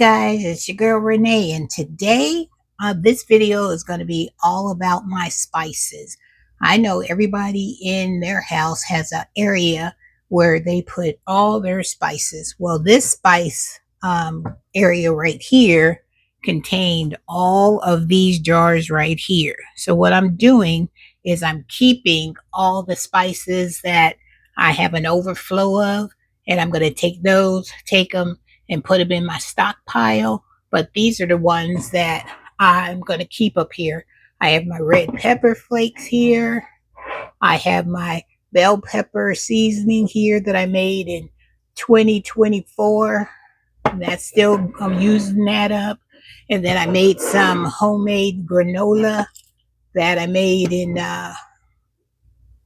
Guys, it's your girl Renee, and today this video is going to be all about my spices. I know everybody in their house has an area where they put all their spices. Well, this spice area right here contained all of these jars right here. So what I'm doing is I'm keeping all the spices that I have an overflow of, and I'm going to take them and put them in my stockpile. But these are the ones that I'm going to keep up here. I have my red pepper flakes here. I have my bell pepper seasoning here that I made in 2024. That's still, I'm using that up. And then I made some homemade granola that I made in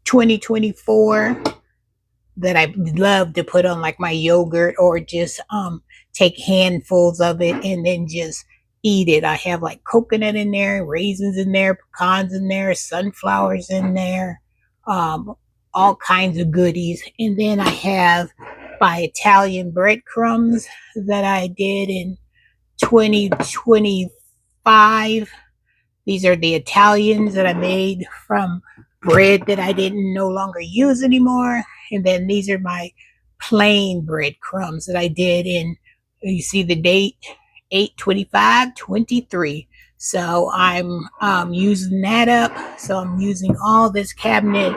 2024 that I love to put on like my yogurt, or just take handfuls of it and then just eat it. I have like coconut in there, raisins in there, pecans in there, sunflowers in there, all kinds of goodies. And then I have my Italian breadcrumbs that I did in 2025. These are the Italians that I made from bread that I didn't no longer use anymore. And then these are my plain breadcrumbs that I did in, you see the date, 8/25/23. So I'm using that up. So I'm using all this cabinet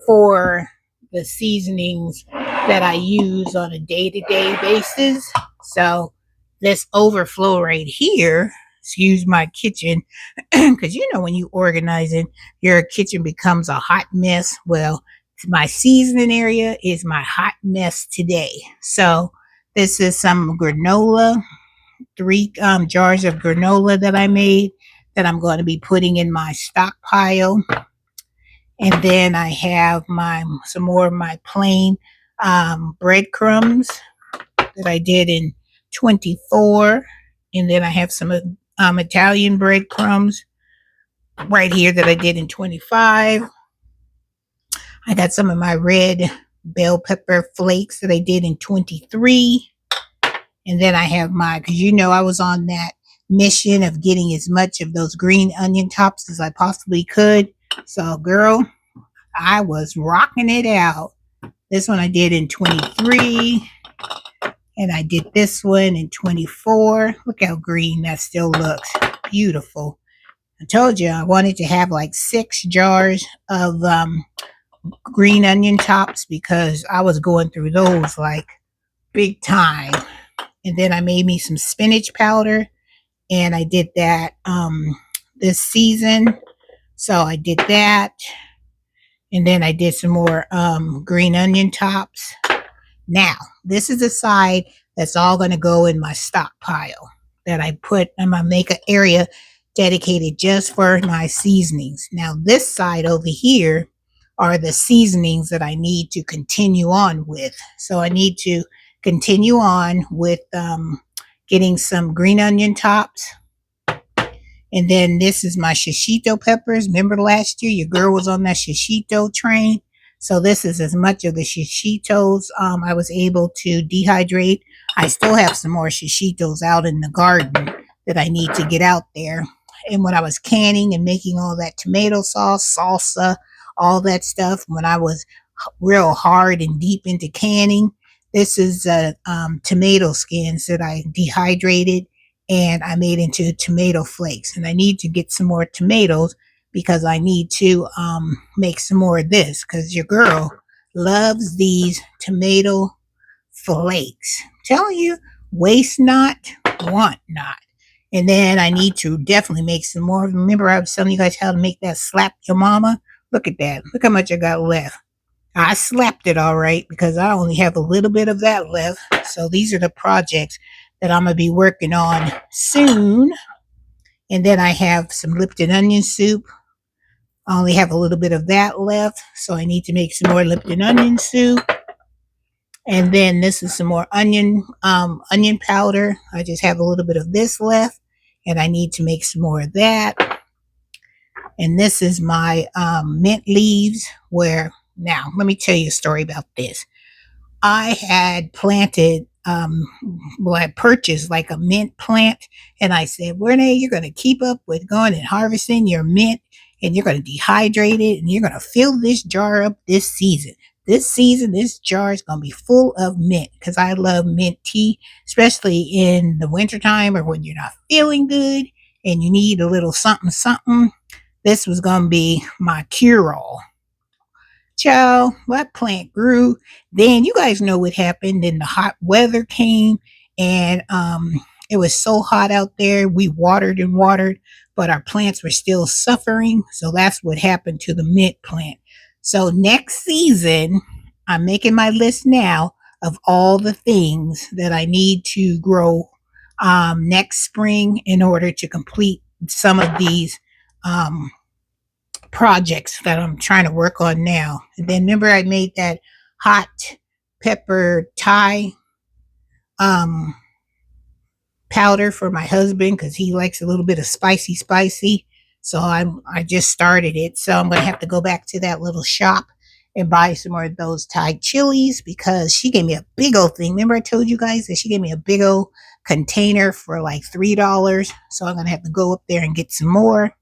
for the seasonings that I use on a day-to-day basis. So this overflow right here, excuse my kitchen, because you know when you organize it, your kitchen becomes a hot mess. Well, my seasoning area is my hot mess today. So this is some granola, three jars of granola that I made that I'm going to be putting in my stockpile. And then I have some more of my plain breadcrumbs that I did in 24. And then I have some Italian breadcrumbs right here that I did in 25. I got some of my red bell pepper flakes that I did in 23. And then I have because you know I was on that mission of getting as much of those green onion tops as I possibly could. So girl, I was rocking it out. This one I did in 23. And I did this one in 24. Look how green that still looks. Beautiful. I told you I wanted to have like 6 jars of green onion tops because I was going through those like big time. And then I made me some spinach powder, and I did that this season. So I did that. And then I did some more green onion tops. Now, this is the side that's all going to go in my stockpile that I'm going to make an area dedicated just for my seasonings. Now, this side over here are the seasonings that I need to continue on with. So I need to continue on with getting some green onion tops. And then this is my shishito peppers. Remember last year, your girl was on that shishito train. So this is as much of the shishitos I was able to dehydrate. I still have some more shishitos out in the garden that I need to get out there. And when I was canning and making all that tomato sauce, salsa, all that stuff, when I was real hard and deep into canning, this is tomato skins that I dehydrated and I made into tomato flakes. And I need to get some more tomatoes because I need to make some more of this, because your girl loves these tomato flakes. I'm telling you, waste not, want not. And then I need to definitely make some more. Remember I was telling you guys how to make that slap your mama? Look at that. Look how much I got left. I slapped it all right because I only have a little bit of that left. So these are the projects that I'm going to be working on soon. And then I have some Lipton onion soup. I only have a little bit of that left, so I need to make some more Lipton onion soup. And then this is some more onion powder. I just have a little bit of this left, and I need to make some more of that. And this is my mint leaves. Now let me tell you a story about this. I had planted well, I purchased like a mint plant, and I said, Renee, you're going to keep up with going and harvesting your mint, and you're going to dehydrate it, and you're going to fill this jar up this season. This season, this jar is going to be full of mint because I love mint tea, especially in the wintertime or when you're not feeling good and you need a little something, something. This was going to be my cure all. Child, that plant grew. Then you guys know what happened. Then the hot weather came, and it was so hot out there. We watered and watered, but our plants were still suffering. So that's what happened to the mint plant. So next season, I'm making my list now of all the things that I need to grow next spring in order to complete some of these um, projects that I'm trying to work on now. And then remember I made that hot pepper Thai um powder for my husband because he likes a little bit of spicy. So I just started it. So I'm gonna have to go back to that little shop and buy some more of those Thai chilies because she gave me a big old thing. Remember I told you guys that she gave me a big old container for like $3. So I'm gonna have to go up there and get some more.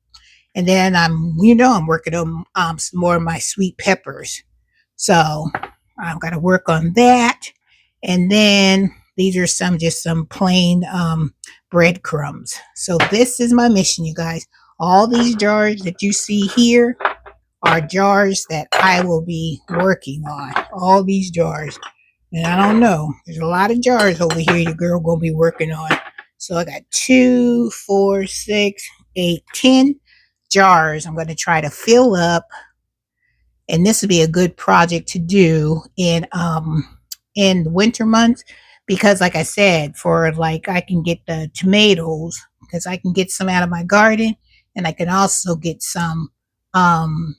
And then I'm working on some more of my sweet peppers. So I've got to work on that. And then these are some plain breadcrumbs. So this is my mission, you guys. All these jars that you see here are jars that I will be working on. All these jars. And I don't know. There's a lot of jars over here your girl gonna be working on. So I got 2, 4, 6, 8, 10 jars I'm going to try to fill up, and this would be a good project to do in the winter months because like I said, for like I can get the tomatoes because I can get some out of my garden, and I can also get some um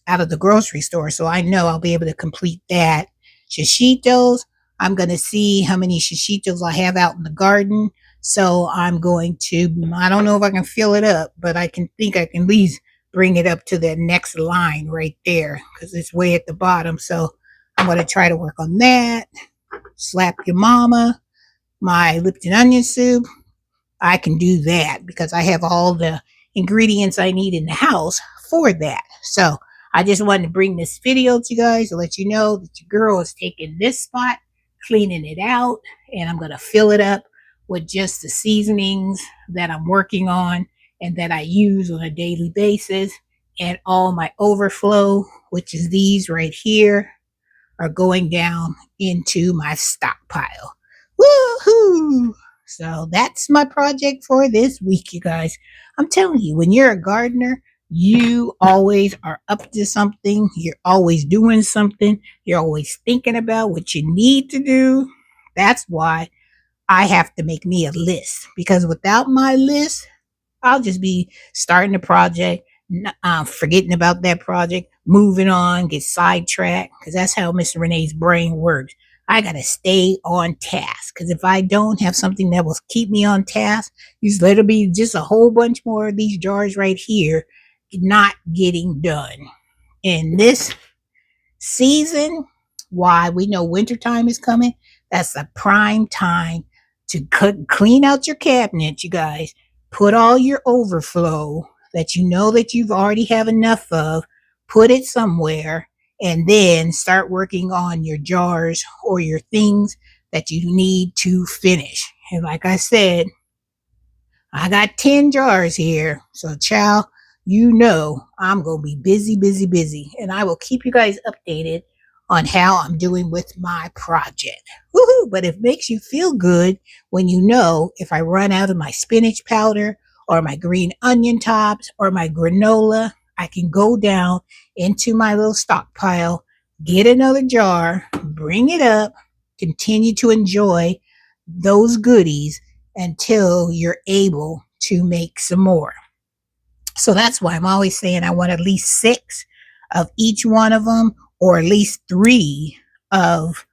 out of the grocery store, so I know I'll be able to complete that. Shishitos, I'm going to see how many shishitos I have out in the garden. So I'm going to, I don't know if I can fill it up, but I can think I can at least bring it up to the next line right there because it's way at the bottom. So I'm going to try to work on that. Slap your mama, my Lipton onion soup. I can do that because I have all the ingredients I need in the house for that. So I just wanted to bring this video to you guys to let you know that your girl is taking this spot, cleaning it out, and I'm going to fill it up with just the seasonings that I'm working on and that I use on a daily basis. And all my overflow, which is these right here, are going down into my stockpile. Woohoo! So that's my project for this week, you guys. I'm telling you, when you're a gardener, you always are up to something. You're always doing something. You're always thinking about what you need to do. That's why I have to make me a list because without my list, I'll just be starting a project, forgetting about that project, moving on, get sidetracked, because that's how Miss Renee's brain works. I got to stay on task because if I don't have something that will keep me on task, it'll be just a whole bunch more of these jars right here not getting done. And this season, why we know wintertime is coming, that's a prime time to clean out your cabinet, you guys. Put all your overflow that you know that you've already have enough of, put it somewhere, and then start working on your jars or your things that you need to finish. And like I said, I got 10 jars here. So, child, you know I'm going to be busy. And I will keep you guys updated on how I'm doing with my project. Woohoo! But it makes you feel good when you know if I run out of my spinach powder or my green onion tops or my granola, I can go down into my little stockpile, get another jar, bring it up, continue to enjoy those goodies until you're able to make some more. So that's why I'm always saying I want at least 6 of each one of them, or at least 3 of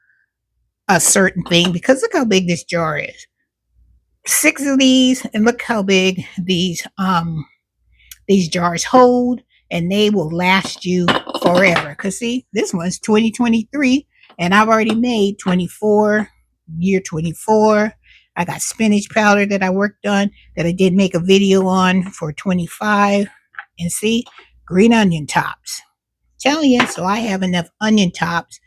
a certain thing, because look how big this jar is. 6 of these, and look how big these jars hold, and they will last you forever. Because see, this one's 2023, and I've already made 24, year 24. I got spinach powder that I worked on, that I did make a video on for 25. And see, green onion tops. Telling you, so I have enough onion tops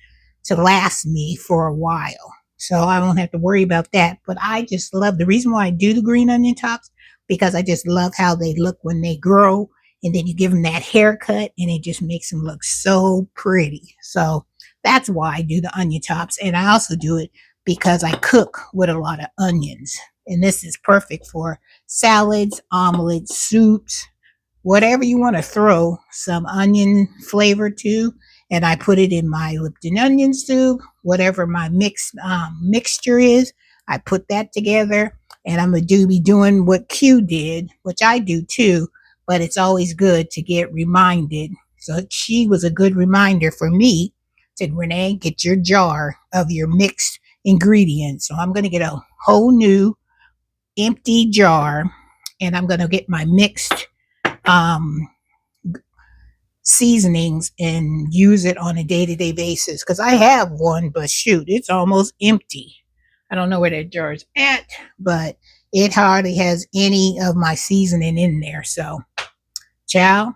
to last me for a while. So I don't have to worry about that. But I just love, the reason why I do the green onion tops, because I just love how they look when they grow. And then you give them that haircut and it just makes them look so pretty. So that's why I do the onion tops. And I also do it because I cook with a lot of onions. And this is perfect for salads, omelets, soups, whatever you want to throw some onion flavor to. And I put it in my Lipton onion soup, whatever my mixture is. I put that together, and I'm going to be doing what Q did, which I do too, but it's always good to get reminded. So she was a good reminder for me. Said, Renee, get your jar of your mixed ingredients. So I'm going to get a whole new empty jar, and I'm going to get my mixed um, seasonings and use it on a day-to-day basis, because I have one, but shoot, it's almost empty. I don't know where that jar is at, but it hardly has any of my seasoning in there. So, child,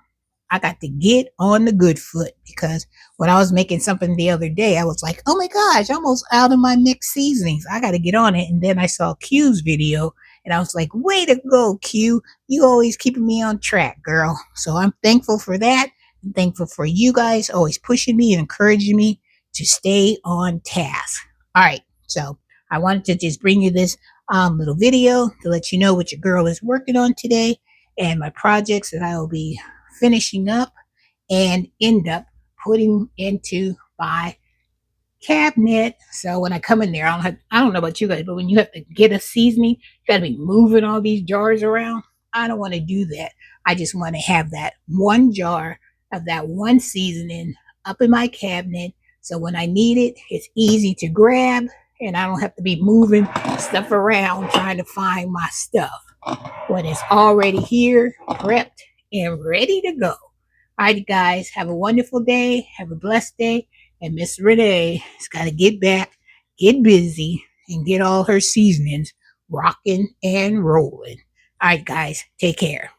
I got to get on the good foot, because when I was making something the other day, I was like, oh my gosh, I'm almost out of my mixed seasonings. I got to get on it. And then I saw Q's video and I was like, way to go, Q. You always keeping me on track, girl. So I'm thankful for that. I'm thankful for you guys always pushing me and encouraging me to stay on task. All right. So I wanted to just bring you this little video to let you know what your girl is working on today and my projects that I will be finishing up and end up putting into my cabinet. So when I come in there, I don't know about you guys, but when you have to get a seasoning, you got to be moving all these jars around. I don't want to do that. I just want to have that one jar of that one seasoning up in my cabinet. So when I need it, it's easy to grab and I don't have to be moving stuff around trying to find my stuff when it's already here, prepped and ready to go. All right, guys, have a wonderful day. Have a blessed day. And Miss Renee has got to get back, get busy, and get all her seasonings rocking and rolling. All right, guys, take care.